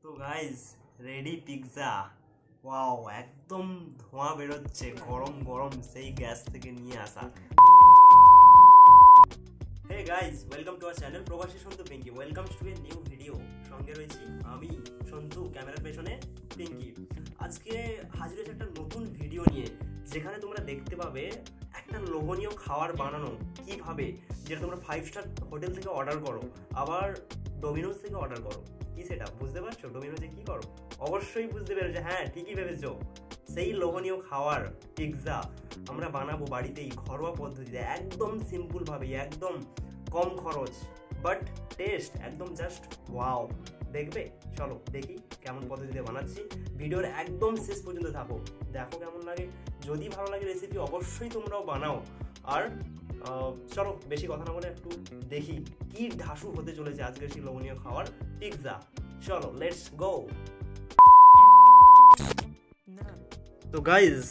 তো guys ready pizza. Wow, একদম ধোঁয়া বেরোচ্ছে, গরম গরম সেই গ্যাস থেকে নিয়ে আসা। Hey guys, welcome to our channel প্রবাসী Santu Pinky. Welcome to a new video. সঙ্গে রয়েছি আমি সন্তু, ক্যামেরার পেছনে পিঙ্কি। আজকে হাজির হয়েছে একটা নতুন ভিডিও নিয়ে, যেখানে তোমরা দেখতে পাবে একটা লোভনীয় খাবার বানানো কিভাবে, যেটা তোমরা 5 স্টার হোটেল থেকে অর্ডার করো, আবার ডোমিনোজ থেকে অর্ডার করো। কি সেটা বুঝতে পারছো? ডোমিনোজে কি করো অবশ্যই বুঝতে পেরেছো। হ্যাঁ, ঠিকই ভেবেছো। সেই লোভনীয় খাবার পিৎজা আমরা বানাবো বাড়িতেই, ঘরোয়া পদ্ধতিতে, একদম সিম্পল ভাবে, একদম কম খরচ, বাট টেস্ট একদম জাস্ট ওয়াও। দেখবে? চলো দেখি কেমন পদ্ধতিতে বানাচ্ছি। ভিডিওর একদম শেষ পর্যন্ত থাকো, দেখো কেমন লাগে। যদি ভালো লাগে রেসিপি অবশ্যই তোমরাও বানাও। আর চলো বেশি কথা না বলে একটু দেখি কি ঢাসু হতে চলেছে আজকের সেই লোভনীয় খাবার পিৎজা। চলো লেটস গো। তো গাইজ,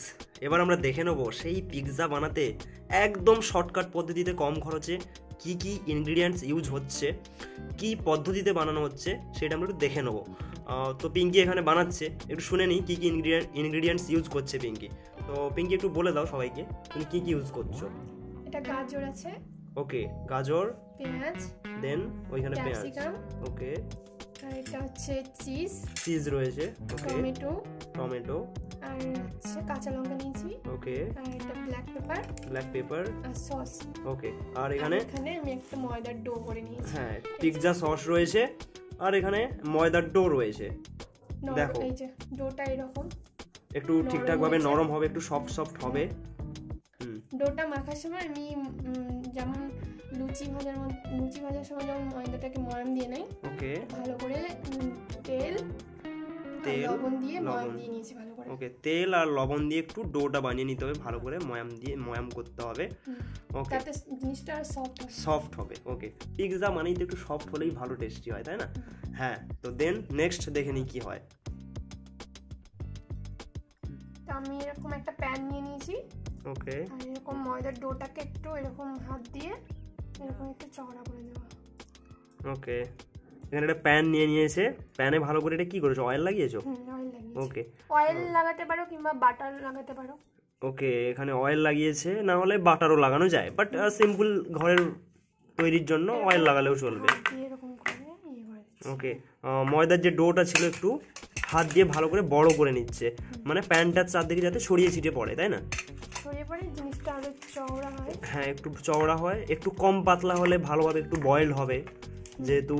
এবার আমরা দেখে নেবো সেই পিৎজা বানাতে একদম শর্টকাট পদ্ধতিতে, কম খরচে কি কি ইনগ্রিডিয়েন্টস ইউজ হচ্ছে, কি পদ্ধতিতে বানানো হচ্ছে সেটা আমরা একটু দেখে নেবো। তো পিঙ্কি এখানে বানাচ্ছে, একটু শুনে নিই কী কী ইনগ্রিডিয়েন্টস ইউজ করছে পিঙ্কি। তো পিঙ্কি একটু বলে দাও সবাইকে তুমি কি কি ইউজ করছো। এটা গাজর আছে, ওকে, গাজর, পেঁয়াজ, দেন ওইখানে পেঁয়াজ, ক্যাপসিকাম, ওকে, আর এটা হচ্ছে চিজ রয়েছে, ওকে, টমেটো, আর হচ্ছে কাঁচা লঙ্কা নিয়েছি, ওকে, আর এটা ব্ল্যাক পেপার আর সস, ওকে। আর এখানে আমি একটা ময়দার ডো করে নিয়েছি। হ্যাঁ, পিৎজা সস রয়েছে, আর এখানে ময়দার ডো রয়েছে। দেখো এই যে ডোটা এরকম একটু ঠিকঠাক ভাবে নরম হবে, একটু সফট হবে। ডোটা মাখার সময় আমি যেমন লুচি ভাজার সময় যেমন ময়দাটাকে ময়াম দিয়ে নেই, ওকে, ভালো করে তেল লবণ দিয়ে ময়াম দিয়ে নিয়েছি ভালো করে। ওকে, তেল আর লবণ দিয়ে একটু ডোটা বানিয়ে নিতে হবে ভালো করে, ময়াম করতে হবে। ওকে, তাতে জিনিসটা সফট হবে। ওকে, পিৎজা মানেই তো একটু সফট হলেই ভালো টেস্টি হয়, তাই না? হ্যাঁ, তো দেন নেক্সট দেখে নিই কি হয়। তো আমি এরকম একটা প্যান নিয়ে নিয়েছি, ওকে, আর এরকম ময়দার ডোটাকে একটু এরকম হাত দিয়ে এরকম একটু চওড়া করে দেব। ওকে, এখানে একটা প্যান নিয়ে নিয়েছে, প্যানে ভালো করে এটা কি করেছো, অয়েল লাগিয়েছো? অয়েল লাগিয়েছি। ওকে, অয়েল লাগাতে পারো কিংবা বাটার লাগাতে পারো। ওকে, এখানে অয়েল লাগিয়েছে, না হলে বাটারও লাগানো যায়, বাট সিম্পল ঘরের তৈরির জন্য অয়েল লাগালেও চলবে। এরকম করে ওকে, ময়দার যে ডোটা ছিল একটু হাত দিয়ে ভালো করে বড় করে নিচ্ছে, মানে প্যানটার চারদিকে যাতে ছড়িয়ে ছিটিয়ে পড়ে, তাই না? ছড়িয়ে পড়ে জিনিসটা আরো চওড়া হয়। হ্যাঁ, একটু চওড়া হয়, একটু কম পাতলা হলে ভালোভাবে একটু বয়েল হবে, যেহেতু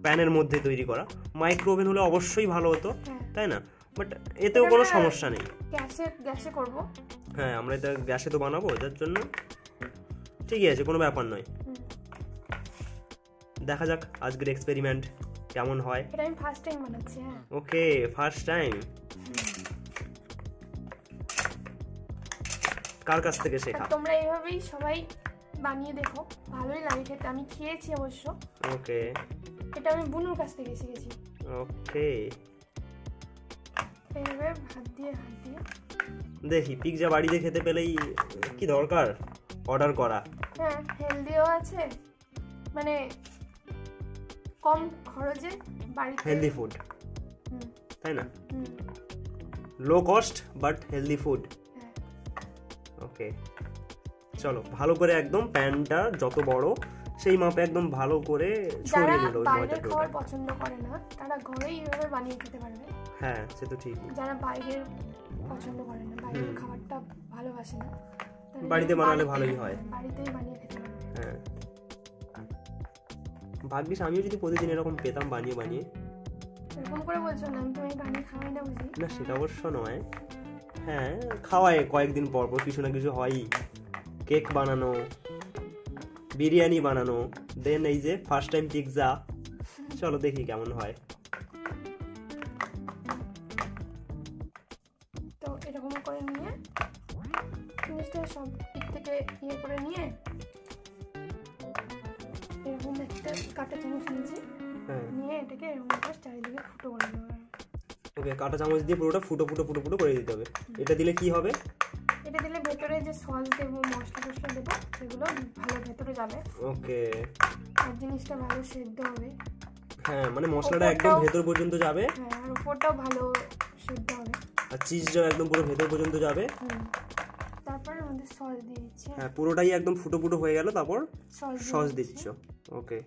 প্যানের মধ্যে তৈরি করা। মাইক্রো ওভেন হলে অবশ্যই ভালো হতো, তাই না? বাট এতেও কোনো সমস্যা নেই, গ্যাসে করব। হ্যাঁ, আমরা এটা গ্যাসে তো বানাবো, যার জন্য ঠিকই আছে, কোনো ব্যাপার নয়। দেখা যাক আজকের এক্সপেরিমেন্ট কেমন হয়। এটা আমি ফার্স্ট টাইম বানাচ্ছি। হ্যাঁ, ওকে, ফার্স্ট টাইম। কার কাছ থেকে শেখা? তোমরা এইভাবেই সবাই বানিয়ে দেখো, ভালোই লাগে খেতে। আমি খেয়েছি অবশ্য। ওকে, এটা আমি বুনুর কাছ থেকে শিখেছি। ওকে, এইভাবে হাত দিয়ে দেখি পিৎজা বাড়িতে খেতে পেলেই কি দরকার অর্ডার করা। হ্যাঁ, হেলদিও আছে, মানে কম খরচে বাড়িতে হেলদি ফুড, তাই না? Low cost but healthy food. Okay, চলো ভালো করে একদম প্যানটা যত বড় সেই মাপে একদম ভালো করে ছড়িয়ে দিল। বাইরের খাবার পছন্দ করে না তারা ঘরেই এইভাবে বানিয়ে খেতে পারবে। হ্যাঁ, সে তো ঠিক। যারা বাইরের পছন্দ করে না, বাইরের খাবারটা ভালোবাসে না, বাড়িতে বানালে ভালোই হয়, বাড়িতেই বানিয়ে খেতে পারবে। হ্যাঁ, ভাগ্যিস আমিও যদি প্রতিদিন এরকম পেতাম বানিয়ে। এরকম করে বলছো না, আমি তোমায় বানিয়ে খাওয়াই না, বুঝি না, সেটা অবশ্য নয়। হ্যাঁ, খাওয়ায় কয়েকদিন পর পর কিছু না কিছু হয়ই, কেক বানানো, বিরিয়ানি বানানো, দেন এই যে ফার্স্ট টাইম পিৎজা। চলো দেখি কেমন হয়। তো এরকম করে নিয়ে জিনিসটা সব দিক থেকে করে নিয়ে এরকম একটা কাঁটা চামচ নিয়েছি, নিয়ে এটাকে এরকম করে চারিদিকে ফুটো করে দেবো। ওকে, কাঁটা চামচ দিয়ে পুরোটা ফুটো করে দিতে হবে। এটা দিলে কি হবে? এটা দিলে ভেতরে যে সস দেবো, মশলা দেবো, সেগুলো ভালো ভেতরে যাবে। ওকে, আর জিনিসটা ভালো সেদ্ধ হবে। হ্যাঁ মানে মশলাটা একদম ভেতর পর্যন্ত যাবে। হ্যাঁ আর উপরটাও ভালো সিদ্ধ হবে আর চিজটাও একদম পুরো ভেতর পর্যন্ত যাবে। তারপর আমাদের সস দিয়ে দিচ্ছি। হ্যাঁ পুরোটাই একদম ফুটো ফুটো হয়ে গেল, তারপর সস দিচ্ছ। ওকে,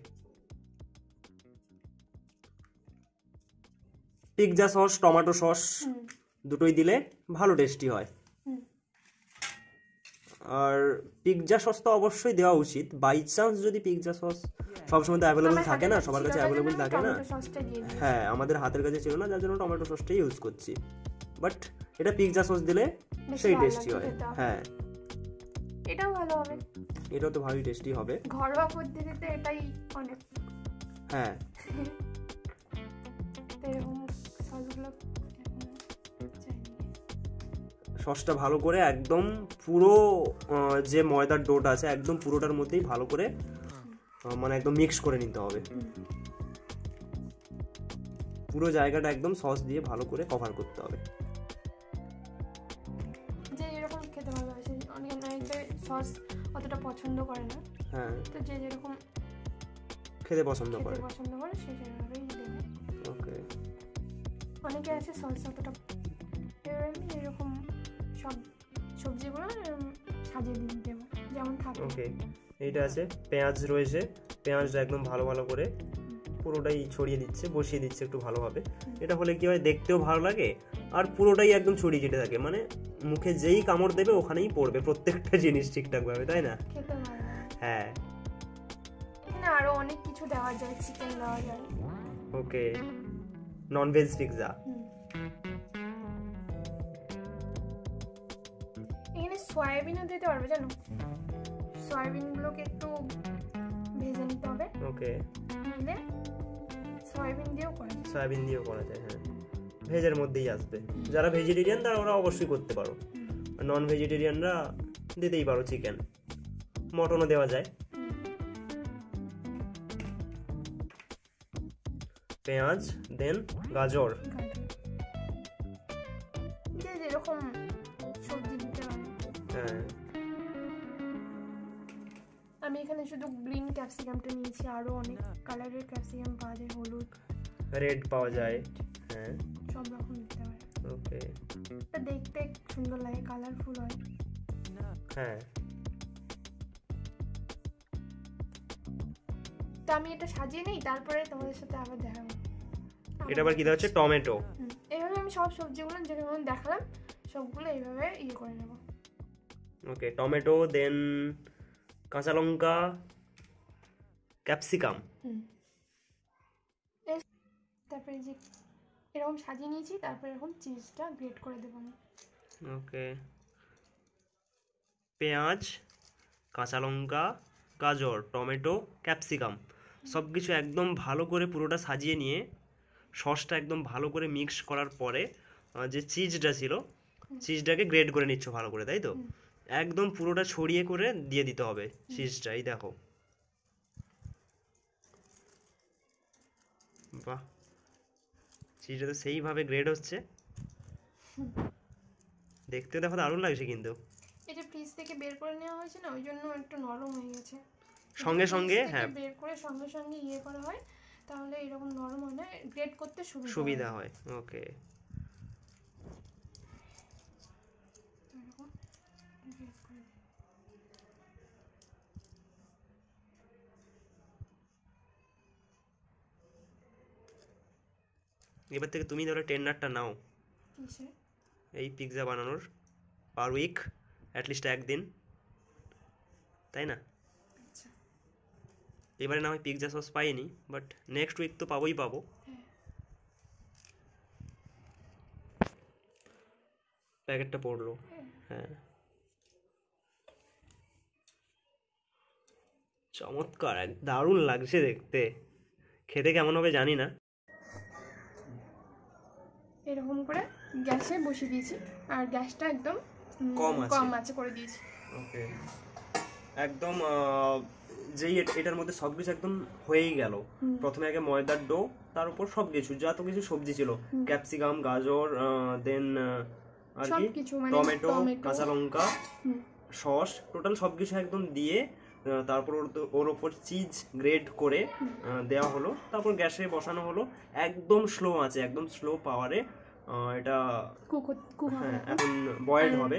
পিৎজা সস, টমেটো সস দুটোই দিলে ভালো টেস্টি হয়। আর পিৎজা সস তো অবশ্যই দেওয়া উচিত, বাই চান্স যদি পিৎজা সস সবসময় তো অ্যাভেলেবল থাকে না, সবার কাছে অ্যাভেলেবল থাকে না। হ্যাঁ আমাদের হাতের কাছে ছিল না, যার জন্য টমেটো সসটাই ইউজ করছি। বাট এটা পিৎজা সস দিলে সেই টেস্টি হয়। হ্যাঁ এটাও ভালো হবে, এটাও তো ভালোই টেস্টি হবে। ঘরোয়া পদ্ধতিতে এটাই অনেক। হ্যাঁ এরকম সসগুলো সসটা ভালো করে একদম পুরো যে ময়দার ডোটা আছে একদম পুরোটার মধ্যেই ভালো করে মানে একদম মিক্স করে নিতে হবে। পুরো জায়গাটা একদম সস দিয়ে ভালো করে কভার করতে হবে। যে এরকম খেতে ভালোবাসে, অনেকে সস অতটা পছন্দ করে না। হ্যাঁ তো যে যেরকম খেতে পছন্দ করে সেই সেভাবেই দেবে। ওকে, অনেকে আছে সস অতটা, এরকম সব সবজিগুলো সাজিয়ে দিয়ে দেবো যেমন থাকে। ওকে, এইটা আছে পেঁয়াজ রয়েছে, পেঁয়াজটা একদম ভালো ভালো করে পুরোটাই ছড়িয়ে দিচ্ছে, বসিয়ে দিচ্ছে একটু ভালোভাবে। এটা হলে কি হয়, দেখতেও ভালো লাগে আর পুরোটাই একদম ছড়িয়ে যেতে থাকে, মানে মুখে যেই কামড় দেবে ওখানেই পড়বে প্রত্যেকটা জিনিস ঠিকঠাক ভাবে, তাই না? খেতে ভালো। হ্যাঁ এখানে আরো অনেক কিছু দেওয়া যায়, চিকেন দেওয়া যায়। ওকে, ননভেজ পিৎজা। এখানে সয়াবিনও দিতে পারবে জানো, সয়াবিনগুলোকে একটু ভেজে নিতে হবে। ওকে, মানে সয়াবিন দিয়েও করা যায়, সয়াবিন দিয়েও করা যায়। হ্যাঁ ভেজের মধ্যেই আসবে, যারা ভেজিটেরিয়ান তারা ওরা অবশ্যই করতে পারো, আর নন ভেজিটেরিয়ানরা দিতেই পারো চিকেন, মটনও দেওয়া যায়। পেঁয়াজ, দেন গাজর, যেরকম সবজি দিতে পারে। হ্যাঁ আমি এখানে শুধু গ্রিন ক্যাপসিকামটা নিয়েছি, আরো অনেক কালারের ক্যাপসিকাম পাওয়া যায়, হলুদ, রেড পাওয়া যায়। হ্যাঁ সব রকম দিতে পারে। ওকে, এটা দেখতে সুন্দর লাগে, কালারফুল হয়। হ্যাঁ তো আমি এটা সাজিয়ে নেই, তারপরে তোমাদের সাথে আবার দেখাবো। এটা আবার কি দেওয়া হচ্ছে? টমেটো। এইভাবে আমি সব সবজিগুলো যেমন দেখালাম সবগুলো এইভাবে ইয়ে করে নেব। ওকে, টমেটো, দেন কাঁচা লঙ্কা, ক্যাপসিকাম, তারপরে যে এরকম সাজিয়ে নিয়েছি, তারপরে এরকম চিজটা গ্রেট করে দেবো আমি। ওকে, পেঁয়াজ, কাঁচা লঙ্কা, গাজর, টমেটো, ক্যাপসিকাম সব কিছু একদম ভালো করে পুরোটা সাজিয়ে নিয়ে সসটা একদম ভালো করে মিক্স করার পরে যে চিজটা ছিল চিজটাকে গ্রেট করে নিচ্ছ ভালো করে, তাই তো? একদম পুরোটা ছড়িয়ে করে দিয়ে দিতে হবে চিজটা। এই দেখো, বাহ, চিজটা তো সেইভাবে গ্রেট হচ্ছে, দেখতে দেখো দারুণ লাগছে। কিন্তু এটা ফ্রিজ থেকে বের করে নেওয়া হয়েছে না, ওই জন্য একটু নরম হয়ে গেছে। সঙ্গে সঙ্গে হ্যাঁ বের করে সঙ্গে সঙ্গে ইয়ে করা হয়, তাহলে এরকম নরম হয় না, গ্রেট করতে সুবিধা হয়। ওকে, এবার থেকে তুমি ধরো টেন্ডারটা নাও এই পিৎজা বানানোর, পার উইক অ্যাটলিস্ট একদিন, তাই না? এবারে না হয় পিৎজা সস পাইনি, বাট নেক্সট উইক তো পাবোই পাবো। প্যাকেটটা পড়লো। হ্যাঁ চমৎকার, দারুণ লাগছে দেখতে, খেতে কেমন হবে জানি না। এরকম করে গ্যাসে বসিয়ে দিয়েছি, আর গ্যাসটা একদম কম আছে করে দিয়েছি। ওকে, একদম যেই এটার মধ্যে সবকিছু একদম হয়েই গেল। প্রথমে আগে ময়দার ডো, তার উপর সবকিছু যত কিছু সবজি ছিল, ক্যাপসিকাম, গাজর, দেন আর কি টমেটো, কাঁচা লঙ্কা, সস, টোটাল সবকিছু একদম দিয়ে তারপর ওর ওপর চিজ গ্রেট করে দেওয়া হলো, তারপর গ্যাসে বসানো হলো, একদম স্লো আছে, একদম স্লো পাওয়ারে এটা হ্যাঁ এখন বয়েলড হবে,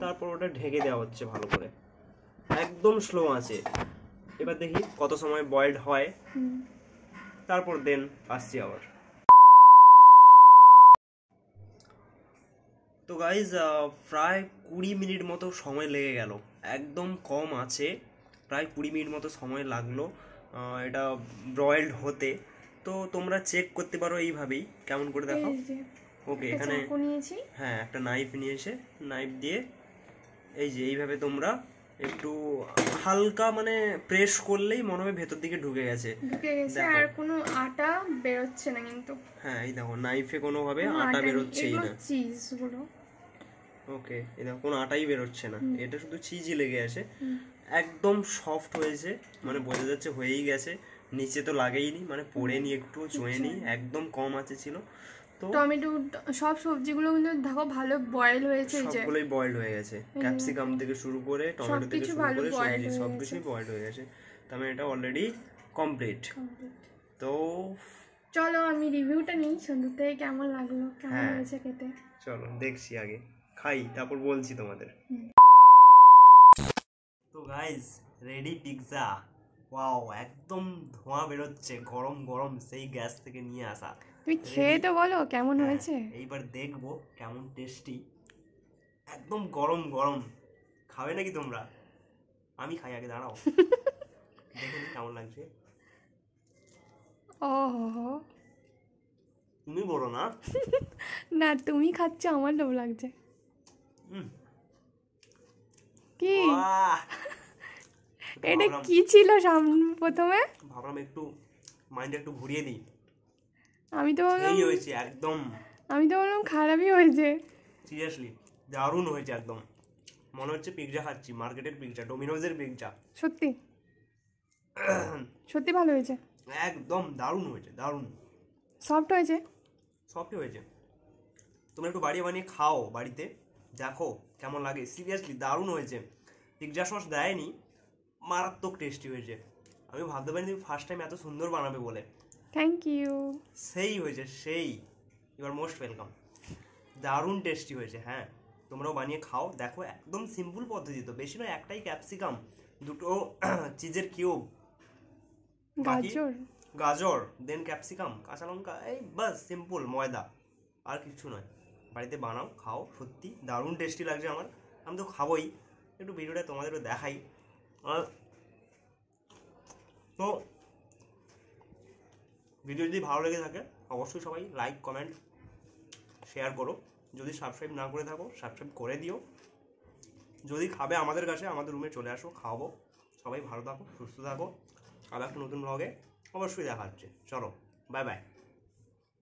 তারপর ওটা ঢেকে দেওয়া হচ্ছে ভালো করে, একদম স্লো আছে। এবার দেখি কত সময় বয়েলড হয়, তারপর দেন আসছি আবার। তো গাইজ প্রায় 20 মিনিট মতো সময় লেগে গেল, একদম কম আছে, প্রায় 20 মিনিট মতো সময় লাগলো এটা ব্রয়েলড হতে। তো তোমরা চেক করতে পারো এইভাবেই, কেমন করে দেখো। ওকে, এখানে হ্যাঁ একটা নাইফ নিয়ে এসে নাইফ দিয়ে এই যে এইভাবে তোমরা একটু হালকা মানে প্রেস করলেই মনে হবে ভেতর দিকে ঢুকে গেছে, আর কোনো আটা বেরোচ্ছে না কিন্তু। হ্যাঁ এই দেখো নাইফে কোনো ভাবে আটা বেরোচ্ছেই না, চিজগুলো। ওকে, এই দেখো কোনো আটাই বেরোচ্ছে না, এটা শুধু চিজই লেগে আছে, একদম সফট হয়েছে, মানে বোঝা যাচ্ছে হয়েই গেছে, নিচে তো লাগেইনি, মানে পড়েনি, একটু চোয়েনি, একদম কম আছে ছিল। তো টমেটো সব সবজিগুলো কিন্তু দেখো ভালো বয়েল হয়েছে, সবগুলোই বয়েলড হয়ে গেছে, ক্যাপসিকাম থেকে শুরু করে টমেটো থেকে শুরু করে সবজি সবকিছুই বয়েলড হয়ে গেছে, তার মানে এটা অলরেডি কমপ্লিট। তো চলো আমি রিভিউটা নিই সন্ধ্যা থেকে, কেমন লাগলো, কেমন হয়েছে খেতে। চলো দেখছি, আগে খাই তারপর বলছি তোমাদের। তো গাইস রেডি পিৎজা, ওয়াও একদম ধোঁয়া বেরোচ্ছে, গরম গরম সেই গ্যাস থেকে নিয়ে আসা। তুমি খেয়ে তো বলো কেমন হয়েছে। এইবার দেখবো কেমন টেস্টি, একদম গরম গরম। খাবে নাকি তোমরা? আমি খাই আগে, দাঁড়াও দেখুন কেমন লাগছে। ওহো, তুমি বলো না। না তুমি খাচ্ছ, আমার লোভ লাগছে। কি এটা কি ছিল প্রথমে? ভাবলাম একটু মাইন্ড একটু ঘুরিয়ে দিই। আমি তো বললাম এই হয়েছে একদম, আমি তো বললাম খারাপই হয়েছে। সিরিয়াসলি দারুণ হয়েছে, একদম মনে হচ্ছে পিৎজা খাচ্ছি, মার্কেটের পিৎজা, ডোমিনোজের পিৎজা। সত্যি সত্যি ভালো হয়েছে, একদম দারুণ হয়েছে, দারুণ সফট হয়েছে, সফটই হয়েছে। তোমরা একটু বাড়িয়ে বানিয়ে খাও, বাড়িতে দেখো কেমন লাগে, সিরিয়াসলি দারুণ হয়েছে। পিৎজা সস দেয়নি, মারাত্মক টেস্টি হয়েছে। আমি ভাবতে পারিনি তুমি ফার্স্ট টাইম এত সুন্দর বানাবে বলে। Thank you. সেই হয়েছে সেই, ইউ আর মোস্ট ওয়েলকাম, দারুণ টেস্টি হয়েছে। হ্যাঁ তোমরাও বানিয়ে খাও, দেখো একদম সিম্পল পদ্ধতি, তো বেশি নয়, একটাই ক্যাপসিকাম, দুটো চিজের কিউব, গাজর, দেন ক্যাপসিকাম, কাঁচা লঙ্কা, এই বাস সিম্পল, ময়দা, আর কিছু নয়। বাড়িতে বানাও, খাও, সত্যি দারুণ টেস্টি লাগছে আমার, আমি তো খাবোই। একটু ভিডিওটা তোমাদেরও দেখাই। তো ভিডিও যদি ভালো লেগে থাকে অবশ্যই সবাই লাইক কমেন্ট শেয়ার করো, যদি সাবস্ক্রাইব না করে থাকো সাবস্ক্রাইব করে দিও। যদি খাবে আমাদের কাছে, আমাদের রুমে চলে আসো, খাওয়াবো। সবাই ভালো থাকো, সুস্থ থাকো, আবার একটা নতুন ব্লগে অবশ্যই দেখা হচ্ছে। চলো বাই বাই।